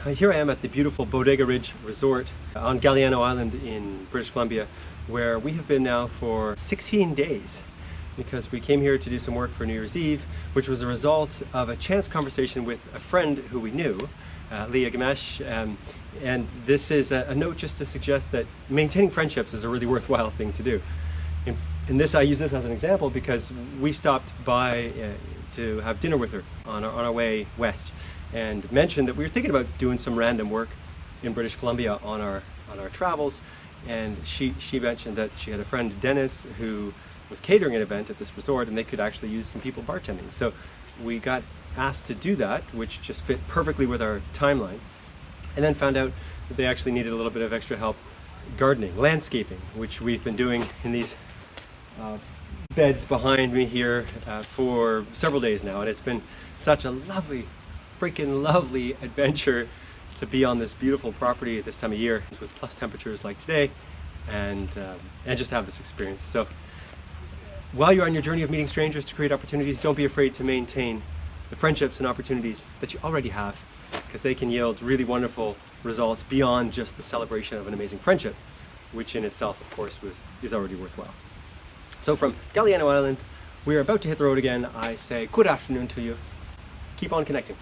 Here I am at the beautiful Bodega Ridge Resort on Galiano Island in British Columbia, where we have been now for 16 days because we came here to do some work for New Year's Eve, which was a result of a chance conversation with a friend who we knew, Leah Gamesh, and this is a note just to suggest that maintaining friendships is a really worthwhile thing to do. In this, I use this as an example because we stopped by to have dinner with her on our way west, and mentioned that we were thinking about doing some random work in British Columbia on our travels, and she mentioned that she had a friend, Dennis, who was catering an event at this resort, and they could actually use some people bartending. So we got asked to do that, which just fit perfectly with our timeline, and then found out that they actually needed a little bit of extra help gardening, landscaping, which we've been doing in these beds behind me here for several days now, and it's been such a freaking lovely adventure to be on this beautiful property at this time of year with plus temperatures like today, and just have this experience. So while you're on your journey of meeting strangers to create opportunities, don't be afraid to maintain the friendships and opportunities that you already have, because they can yield really wonderful results beyond just the celebration of an amazing friendship, which in itself, of course, is already worthwhile. So from Galiano Island, we're about to hit the road again. I say good afternoon to you. Keep on connecting.